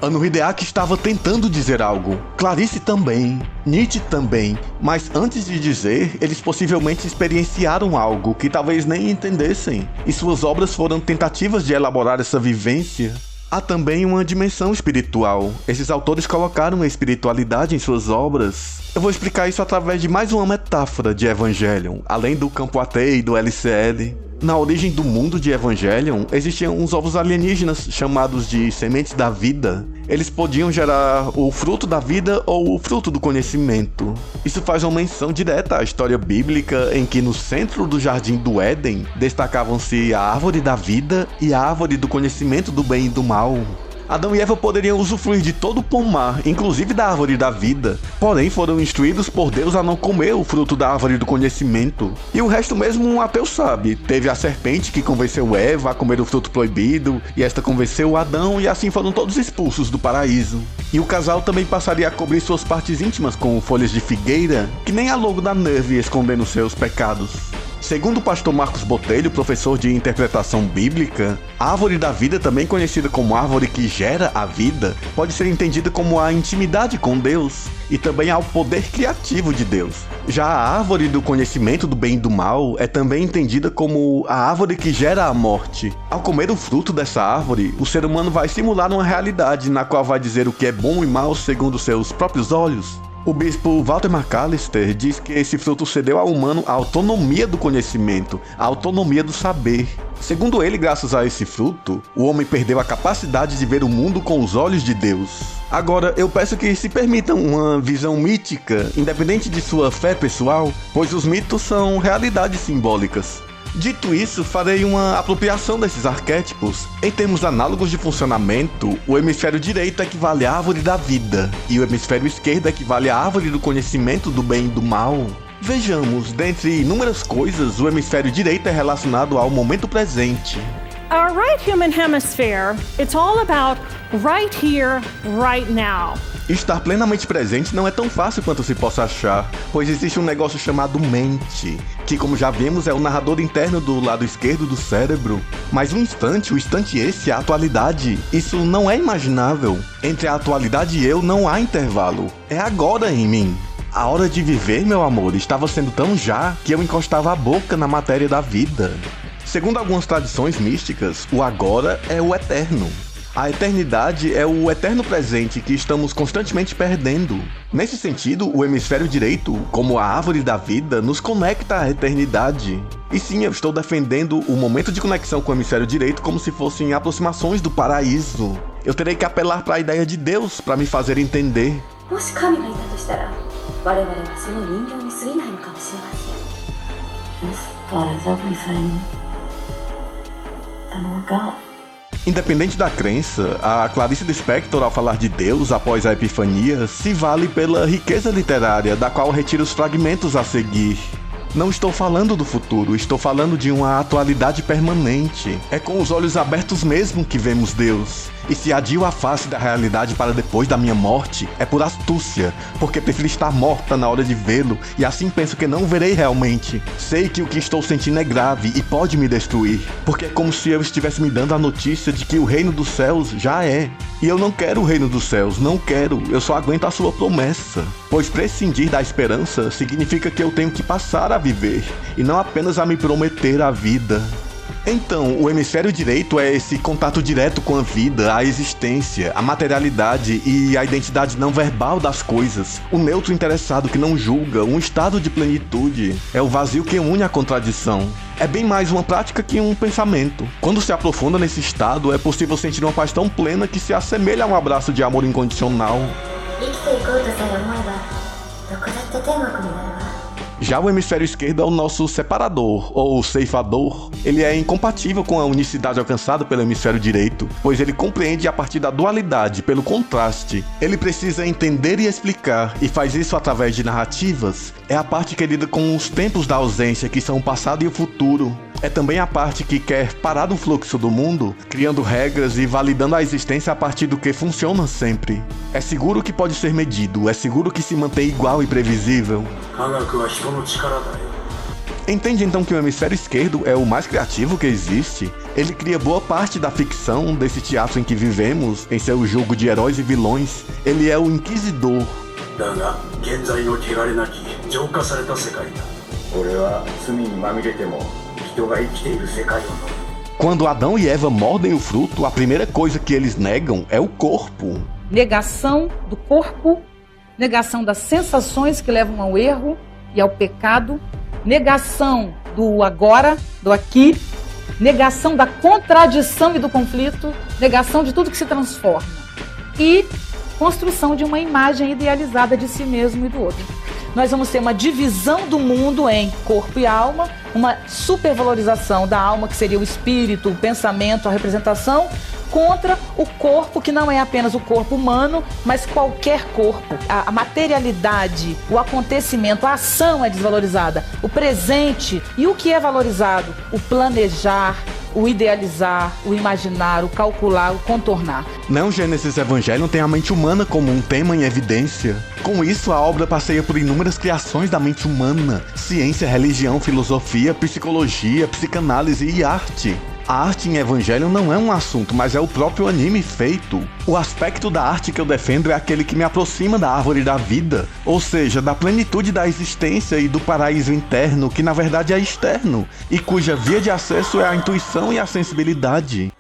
Ano Hideaki estava tentando dizer algo, Clarice também, Nietzsche também, mas antes de dizer, eles possivelmente experienciaram algo que talvez nem entendessem, e suas obras foram tentativas de elaborar essa vivência. Há também uma dimensão espiritual. Esses autores colocaram a espiritualidade em suas obras. Eu vou explicar isso através de mais uma metáfora de Evangelion, além do campo AT e do LCL. Na origem do mundo de Evangelion, existiam uns ovos alienígenas chamados de sementes da vida. Eles podiam gerar o fruto da vida ou o fruto do conhecimento. Isso faz uma menção direta à história bíblica em que no centro do jardim do Éden destacavam-se a árvore da vida e a árvore do conhecimento do bem e do mal. Adão e Eva poderiam usufruir de todo o pomar, inclusive da árvore da vida, porém foram instruídos por Deus a não comer o fruto da árvore do conhecimento. E o resto mesmo um ateu sabe. Teve a serpente que convenceu Eva a comer o fruto proibido, e esta convenceu Adão, e assim foram todos expulsos do paraíso. E o casal também passaria a cobrir suas partes íntimas com folhas de figueira, que nem a logo da Nerve escondendo seus pecados. Segundo o pastor Marcos Botelho, professor de interpretação bíblica, a árvore da vida, também conhecida como árvore que gera a vida, pode ser entendida como a intimidade com Deus e também ao poder criativo de Deus. Já a árvore do conhecimento do bem e do mal é também entendida como a árvore que gera a morte. Ao comer o fruto dessa árvore, o ser humano vai simular uma realidade na qual vai dizer o que é bom e mal segundo seus próprios olhos. O bispo Walter McAllister diz que esse fruto cedeu ao humano a autonomia do conhecimento, a autonomia do saber. Segundo ele, graças a esse fruto, o homem perdeu a capacidade de ver o mundo com os olhos de Deus. Agora, eu peço que se permitam uma visão mítica, independente de sua fé pessoal, pois os mitos são realidades simbólicas. Dito isso, farei uma apropriação desses arquétipos. Em termos análogos de funcionamento, o hemisfério direito equivale à árvore da vida, e o hemisfério esquerdo equivale à árvore do conhecimento do bem e do mal. Vejamos, dentre inúmeras coisas, o hemisfério direito é relacionado ao momento presente. Our right human hemisphere, it's all about right here, right now. Estar plenamente presente não é tão fácil quanto se possa achar, pois existe um negócio chamado mente, que, como já vimos, é o narrador interno do lado esquerdo do cérebro. Mas o instante esse, a atualidade, isso não é imaginável. Entre a atualidade e eu não há intervalo. É agora em mim. A hora de viver, meu amor, estava sendo tão já que eu encostava a boca na matéria da vida. Segundo algumas tradições místicas, o agora é o eterno. A eternidade é o eterno presente que estamos constantemente perdendo. Nesse sentido, o hemisfério direito, como a árvore da vida, nos conecta à eternidade. E sim, eu estou defendendo o momento de conexão com o hemisfério direito como se fossem aproximações do paraíso. Eu terei que apelar para a ideia de Deus para me fazer entender. Independente da crença, a Clarice Lispector, ao falar de Deus após a Epifania, se vale pela riqueza literária, da qual retira os fragmentos a seguir. Não estou falando do futuro, estou falando de uma atualidade permanente. É com os olhos abertos mesmo que vemos Deus. E se adio a face da realidade para depois da minha morte, é por astúcia, porque prefiro estar morta na hora de vê-lo, e assim penso que não o verei realmente. Sei que o que estou sentindo é grave e pode me destruir, porque é como se eu estivesse me dando a notícia de que o reino dos céus já é. E eu não quero o reino dos céus, não quero, eu só aguento a sua promessa. Pois prescindir da esperança significa que eu tenho que passar a viver, e não apenas a me prometer a vida. Então, o hemisfério direito é esse contato direto com a vida, a existência, a materialidade e a identidade não verbal das coisas. O neutro interessado que não julga, um estado de plenitude. É o vazio que une a contradição. É bem mais uma prática que um pensamento. Quando se aprofunda nesse estado, é possível sentir uma paz tão plena que se assemelha a um abraço de amor incondicional. Já o hemisfério esquerdo é o nosso separador, ou ceifador. Ele é incompatível com a unicidade alcançada pelo hemisfério direito, pois ele compreende a partir da dualidade, pelo contraste. Ele precisa entender e explicar, e faz isso através de narrativas. É a parte que lida com os tempos da ausência, que são o passado e o futuro. É também a parte que quer parar do fluxo do mundo, criando regras e validando a existência a partir do que funciona sempre. É seguro que pode ser medido, é seguro que se mantém igual e previsível. Entende então que o hemisfério esquerdo é o mais criativo que existe? Ele cria boa parte da ficção desse teatro em que vivemos, em seu jogo de heróis e vilões. Ele é o inquisidor. Quando Adão e Eva mordem o fruto, a primeira coisa que eles negam é o corpo. Negação do corpo, negação das sensações que levam ao erro e ao pecado, negação do agora, do aqui, negação da contradição e do conflito, negação de tudo que se transforma e construção de uma imagem idealizada de si mesmo e do outro. Nós vamos ter uma divisão do mundo em corpo e alma, uma supervalorização da alma, que seria o espírito, o pensamento, a representação, contra o corpo, que não é apenas o corpo humano, mas qualquer corpo. A materialidade, o acontecimento, a ação é desvalorizada, o presente. E o que é valorizado? O planejar, o idealizar, o imaginar, o calcular, o contornar. Não Gênesis Evangelion tem a mente humana como um tema em evidência. Com isso, a obra passeia por inúmeras criações da mente humana: ciência, religião, filosofia, psicologia, psicanálise e arte. A arte em Evangelion não é um assunto, mas é o próprio anime feito. O aspecto da arte que eu defendo é aquele que me aproxima da árvore da vida, ou seja, da plenitude da existência e do paraíso interno, que na verdade é externo, e cuja via de acesso é a intuição e a sensibilidade.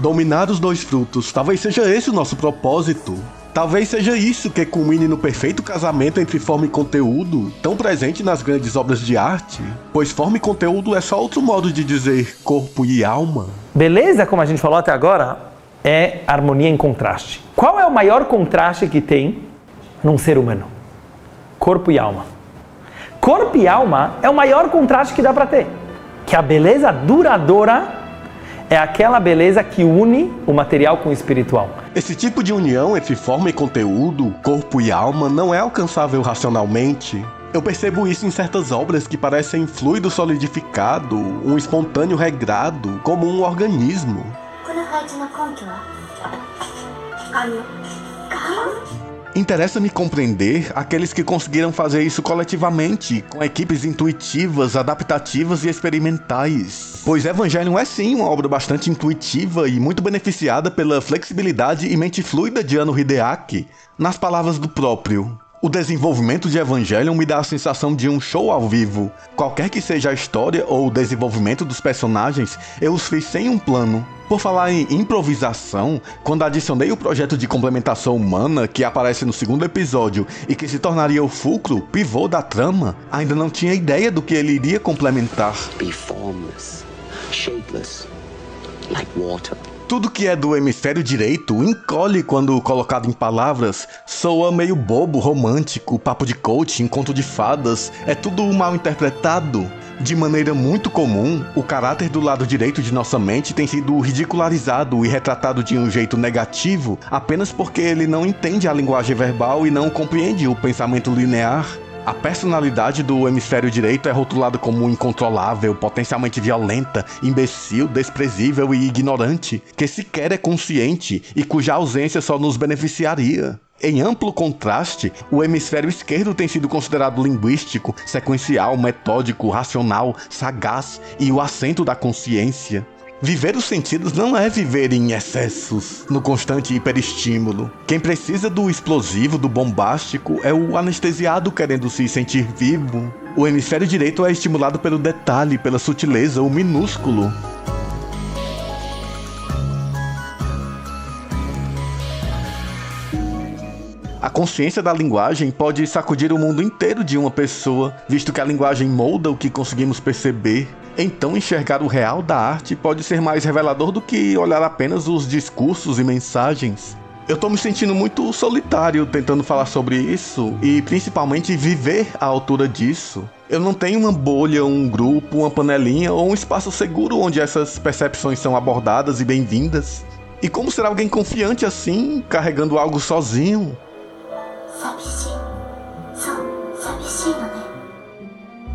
Dominar os dois frutos, talvez seja esse o nosso propósito. Talvez seja isso que culmine no perfeito casamento entre forma e conteúdo, tão presente nas grandes obras de arte, pois forma e conteúdo é só outro modo de dizer corpo e alma. Beleza, como a gente falou até agora, é harmonia em contraste. Qual é o maior contraste que tem num ser humano? Corpo e alma. Corpo e alma é o maior contraste que dá para ter. Que a beleza duradoura é aquela beleza que une o material com o espiritual. Esse tipo de união entre forma e conteúdo, corpo e alma, não é alcançável racionalmente. Eu percebo isso em certas obras que parecem fluido solidificado, um espontâneo regrado, como um organismo. Interessa-me compreender aqueles que conseguiram fazer isso coletivamente, com equipes intuitivas, adaptativas e experimentais. Pois Evangelion é sim uma obra bastante intuitiva e muito beneficiada pela flexibilidade e mente fluida de Anno Hideaki. Nas palavras do próprio: o desenvolvimento de Evangelion me dá a sensação de um show ao vivo. Qualquer que seja a história ou o desenvolvimento dos personagens, eu os fiz sem um plano. Por falar em improvisação, quando adicionei o projeto de complementação humana que aparece no segundo episódio e que se tornaria o fulcro, pivô da trama, ainda não tinha ideia do que ele iria complementar. Be formless, shapeless, like water. Tudo que é do hemisfério direito encolhe quando colocado em palavras, soa meio bobo, romântico, papo de coaching, conto de fadas, é tudo mal interpretado. De maneira muito comum, o caráter do lado direito de nossa mente tem sido ridicularizado e retratado de um jeito negativo apenas porque ele não entende a linguagem verbal e não compreende o pensamento linear. A personalidade do hemisfério direito é rotulada como incontrolável, potencialmente violenta, imbecil, desprezível e ignorante, que sequer é consciente e cuja ausência só nos beneficiaria. Em amplo contraste, o hemisfério esquerdo tem sido considerado linguístico, sequencial, metódico, racional, sagaz e o assento da consciência. Viver os sentidos não é viver em excessos, no constante hiperestímulo. Quem precisa do explosivo, do bombástico, é o anestesiado querendo se sentir vivo. O hemisfério direito é estimulado pelo detalhe, pela sutileza, o minúsculo. A consciência da linguagem pode sacudir o mundo inteiro de uma pessoa, visto que a linguagem molda o que conseguimos perceber. Então, enxergar o real da arte pode ser mais revelador do que olhar apenas os discursos e mensagens. Eu tô me sentindo muito solitário tentando falar sobre isso e principalmente viver à altura disso. Eu não tenho uma bolha, um grupo, uma panelinha ou um espaço seguro onde essas percepções são abordadas e bem-vindas. E como ser alguém confiante assim, carregando algo sozinho?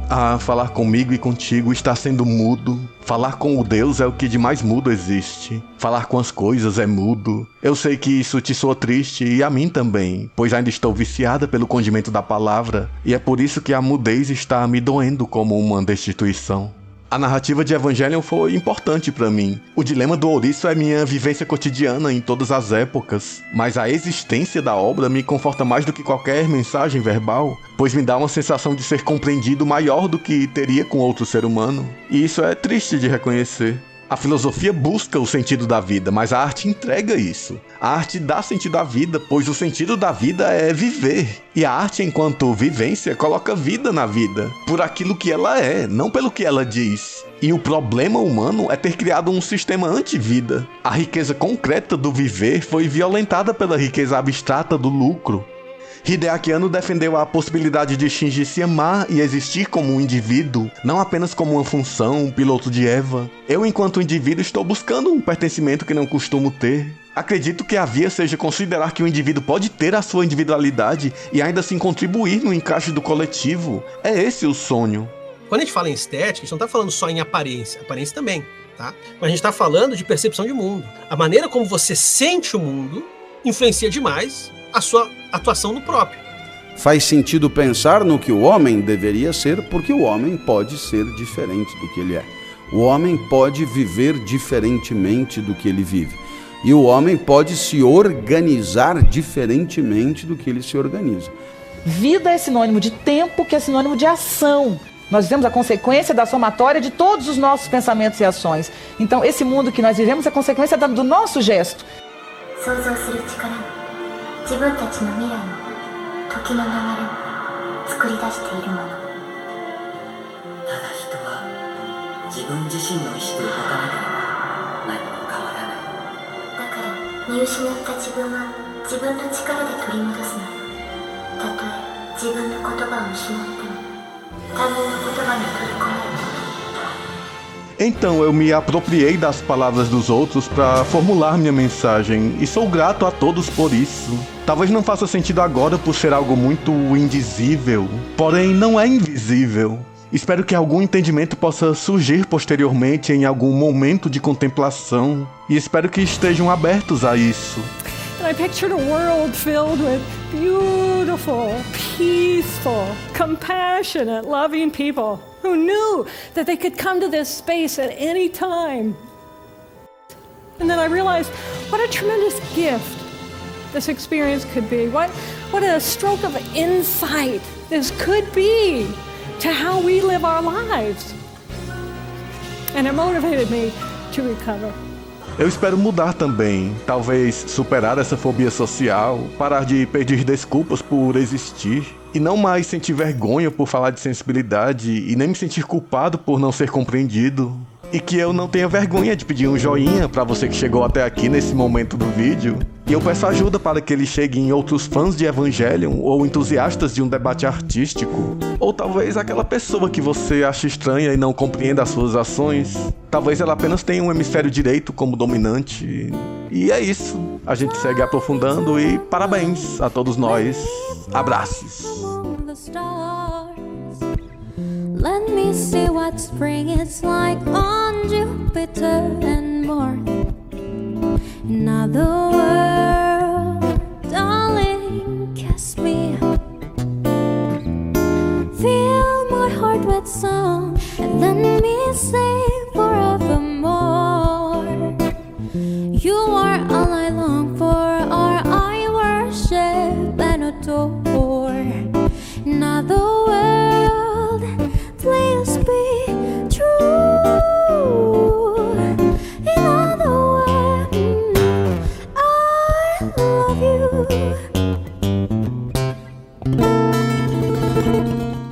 Ah, falar comigo e contigo está sendo mudo. Falar com o Deus é o que de mais mudo existe. Falar com as coisas é mudo. Eu sei que isso te soa triste e a mim também, pois ainda estou viciada pelo condimento da palavra, e é por isso que a mudez está me doendo como uma destituição. A narrativa de Evangelion foi importante para mim. O dilema do ouriço é minha vivência cotidiana em todas as épocas, mas a existência da obra me conforta mais do que qualquer mensagem verbal, pois me dá uma sensação de ser compreendido maior do que teria com outro ser humano. E isso é triste de reconhecer. A filosofia busca o sentido da vida, mas a arte entrega isso. A arte dá sentido à vida, pois o sentido da vida é viver. E a arte, enquanto vivência, coloca vida na vida, por aquilo que ela é, não pelo que ela diz. E o problema humano é ter criado um sistema anti-vida. A riqueza concreta do viver foi violentada pela riqueza abstrata do lucro. Hideaki Anno defendeu a possibilidade de Shinji se amar e existir como um indivíduo, não apenas como uma função, um piloto de Eva. Eu, enquanto indivíduo, estou buscando um pertencimento que não costumo ter. Acredito que a via seja considerar que o indivíduo pode ter a sua individualidade e ainda assim contribuir no encaixe do coletivo. É esse o sonho. Quando a gente fala em estética, a gente não está falando só em aparência também, tá? Mas a gente está falando de percepção de mundo. A maneira como você sente o mundo influencia demais a sua atuação no próprio. Faz sentido pensar no que o homem deveria ser, porque o homem pode ser diferente do que ele é. O homem pode viver diferentemente do que ele vive. E o homem pode se organizar diferentemente do que ele se organiza. Vida é sinônimo de tempo, que é sinônimo de ação. Nós vivemos a consequência da somatória de todos os nossos pensamentos e ações. Então, esse mundo que nós vivemos é consequência do nosso gesto. Então eu me apropriei das palavras dos outros para formular minha mensagem e sou grato a todos por isso. Talvez não faça sentido agora por ser algo muito indizível, porém não é invisível. Espero que algum entendimento possa surgir posteriormente em algum momento de contemplação e espero que estejam abertos a isso. And I pictured a world filled with beautiful, peaceful, compassionate, loving people who knew that they could come to this space at any time. And then I realized what a tremendous gift this experience could be. What a stroke of insight this could be to how we live our lives. And it motivated me to recover. Eu espero mudar também, talvez superar essa fobia social, parar de pedir desculpas por existir e não mais sentir vergonha por falar de sensibilidade e nem me sentir culpado por não ser compreendido. E que eu não tenha vergonha de pedir um joinha pra você que chegou até aqui nesse momento do vídeo. E eu peço ajuda para que ele chegue em outros fãs de Evangelion ou entusiastas de um debate artístico. Ou talvez aquela pessoa que você acha estranha e não compreenda as suas ações. Talvez ela apenas tenha um hemisfério direito como dominante. E é isso. A gente segue aprofundando e parabéns a todos nós. Abraços. Let me see what spring is like on Jupiter and more. In other words, darling, kiss me. Fill my heart with song and let me sing